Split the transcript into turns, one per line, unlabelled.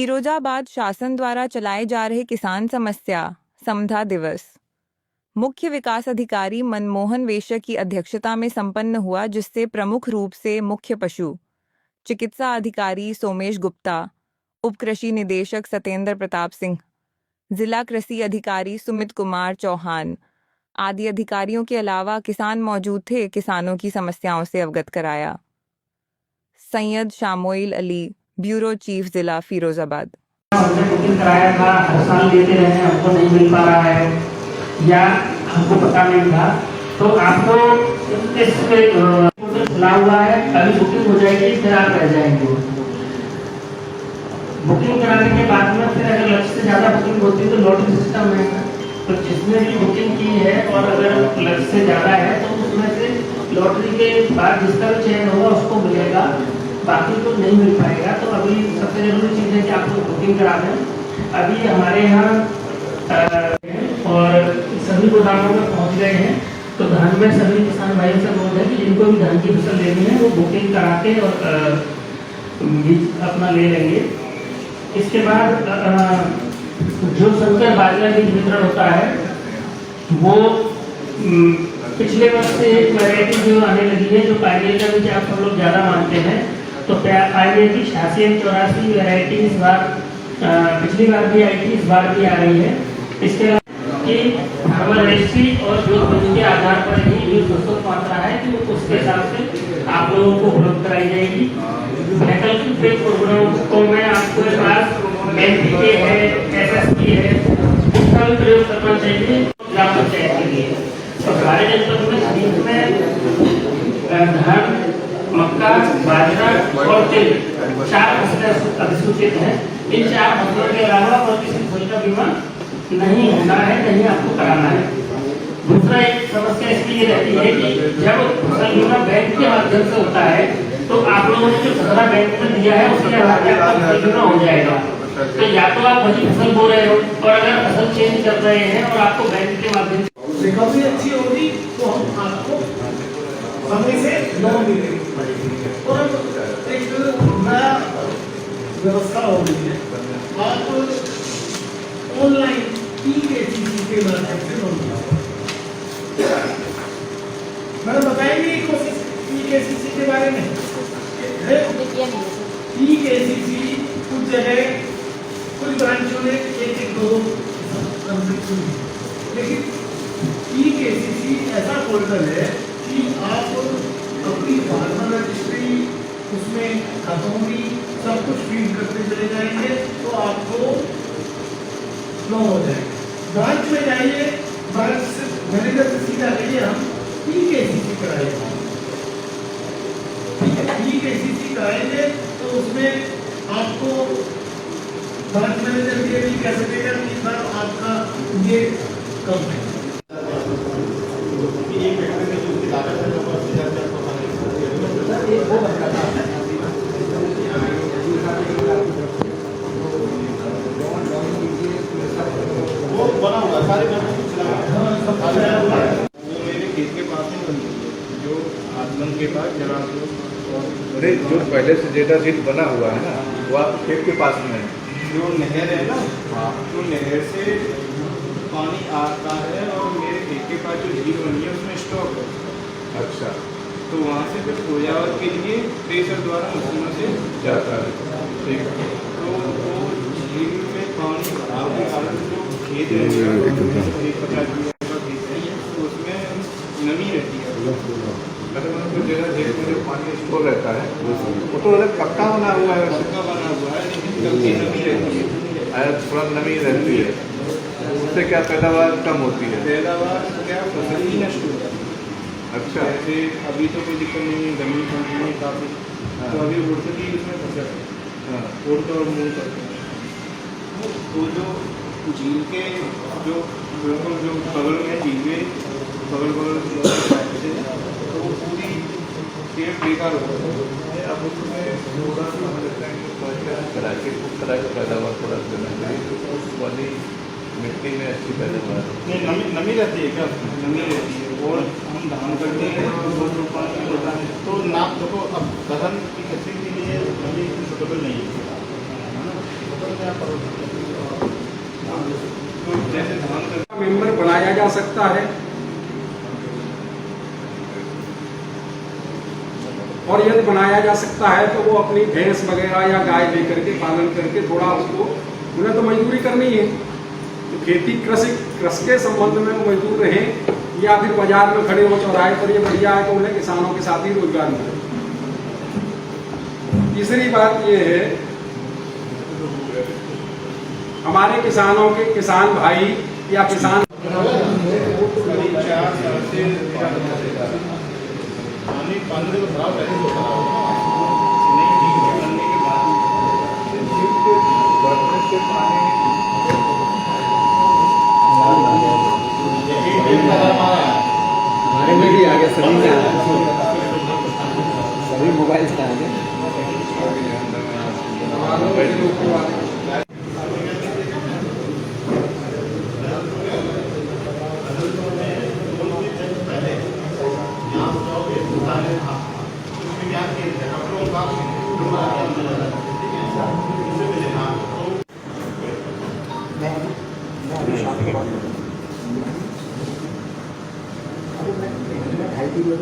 फिरोजाबाद शासन द्वारा चलाए जा रहे किसान समस्या समाधान दिवस मुख्य विकास अधिकारी मनमोहन वेश्य की अध्यक्षता में संपन्न हुआ, जिससे प्रमुख रूप से मुख्य पशु चिकित्सा अधिकारी सोमेश गुप्ता, उप कृषि निदेशक सत्येंद्र प्रताप सिंह, जिला कृषि अधिकारी सुमित कुमार चौहान आदि अधिकारियों के अलावा किसान मौजूद थे। किसानों की समस्याओं से अवगत कराया। सैयद शामोइल अली, ब्यूरो चीफ, जिला फिरोजाबाद।
हमने बुकिंग कराया था, हर साल लेते रहे, हमको नहीं मिल पा रहा है या हमको पता नहीं था, तो आपको इस खुला हुआ है, अभी बुकिंग हो जाएगी, फिर आप रह जाएंगे। बुकिंग कराने के बाद में फिर अगर लक्ष्य से ज्यादा बुकिंग होती है तो लॉटरी सिस्टम है, तो जिसने भी बुकिंग की है और अगर लक्ष्य से ज्यादा है तो उसमें से लॉटरी के बाद जिसका भी चयन होगा उसको मिलेगा, बाकी तो नहीं मिल पाएगा। तो अभी सबसे जरूरी चीज़ है कि आप लोग बुकिंग करा दें। अभी हमारे यहाँ और सभी गोदामों में पहुँच गए हैं, तो धान में सभी किसान भाइयों से अनुरोध है कि जिनको भी धान की फसल लेनी है वो बुकिंग करा के और बीज अपना ले लेंगे। इसके बाद जो संकर बाजरा बीज वितरण होता है वो पिछले वर्ष से एक वैरायटी जो आने लगी है, जो पाइनियर का बीज आप सब लोग ज़्यादा मानते हैं, तो पाइनियर की 8684 वैरायटी इस बार पिछली बार भी आई थी, इस बार भी आ रही है। इसके अलावा कि फार्मर रजिस्ट्री और जो के आधार पर ही जो प्रस्तुत मात्रा है कि उसके हिसाब से आप लोगों को उपलब्ध कराई जाएगी। वैकल्पिक प्रोग्राम में आपके पास एनपीके है, एसएसपी है, उसका भी प्रयोग करना चाहिए ग्राम पंचायत के लिए। तो हमारे जनपद में खरीफ में धान, मक्का, बाजरा और तिल 4 फसलें अधिसूचित हैं। इन 4 फसलों के अलावा और किसी फसल का बीमा नहीं होना है, नहीं आपको कराना है। दूसरा एक समस्या इसकी ये रहती है कि जब फसल बीमा बैंक के माध्यम से होता है तो आप लोगों ने जो खसरा बैंक में दिया है उसके आधार पर आपका फसल बीमा हो जाएगा। तो या तो आप वही फसल बो रहे हो और अगर फसल चेंज कर रहे हैं और आपको बैंक के माध्यम से
रिकवरी अच्छी होगी तो हम आपको समय से लोन मिलेगी और एक नया व्यवस्था हो गई है। आप ऑनलाइन ई-केसीसी के माध्यम से लोन मैडम बताएंगे कोशिश ई-केसीसी के बारे में। ई-केसीसी कुछ जगह कुछ ब्रांचों में 1-2 लेकिन ई-केसीसी ऐसा पोर्टल है कि आप अपनी फार्मर रजिस्ट्री उसमें खतौनी सब कुछ फीड करते चले जाएंगे तो आपको लोन हो जाएगा। ब्रांच में जाइए, ब्रांच से मैनेजर से सीधा कहिए हम ई-केसीसी कराएंगे, ई-केसीसी कराएंगे तो उसमें आपको ब्रांच मैनेजर ये भी कह सकेगा कि सर आपका ये कम है।
वो बना हुआ सारे मेरे खेत के पास में बनी जो आसमान के पास जरा
अरे जो पहले से डेटा शीट बना हुआ है ना वो आप खेत के पास में है।
जो नहर है ना, तो नहर से पानी आता है और मेरे खेत के पास जो झील बनी है उसमें स्टॉक है।
अच्छा,
तो वहाँ से फिर खोजावत के लिए प्रेशर द्वारा मशीनों से
जाता है, ठीक है।
तो वो झील में पानी भराव के कारण जो खेत है तो उसमें नमी रहती है।
मतलब जगह खेत में जो पानी स्टोर रहता है वो तो अलग पक्का बना हुआ है,
पक्का बना हुआ है, लेकिन कभी नमी रहती है,
थोड़ा नमी रहती है, उससे क्या पैदावार कम होती है।
पैदावार क्या फसल ही नष्ट हो जाती है।
अच्छा,
ऐसे अभी तो कोई दिक्कत नहीं है, जमीन ठंडी है काफ़ी, तो अभी उड़ सकी इसमें फसल है, उड़ते और मूव करते हैं। तो जो झील के जो बिल्कुल जो बगल में झील के बगल से तो वो पूरी पेड़ बेकार हो गया।
अब उसमें थोड़ा सा करा के पैदावार थोड़ा देना चाहिए, तो उस वाली मिट्टी में अच्छी पैदावार
नमी रहती है क्या? नमी रहती है और हम धान करते हैं तो पानी होता है तो नाप देखो। अब दलहन की खेती के लिए नमी सूटेबल नहीं है ना,
सकता है, और यदि बनाया जा सकता है तो वो अपनी भैंस वगैरह या गाय लेकर के पालन करके थोड़ा उसको, उन्हें तो मजदूरी करनी है, तो खेती कृषि के संबंध में वो मजदूर रहें या फिर बाजार में खड़े हो चौराहे पर, ये बढ़िया है कि उन्हें किसानों के साथ ही रोजगार मिले। तीसरी बात ये है, हमारे किसानों के किसान भाई या किसान
पानी तो खराब है
हमारे में भी आ गया, सभी में आ गया, सभी मोबाइल से आ गए।
ढाई किलो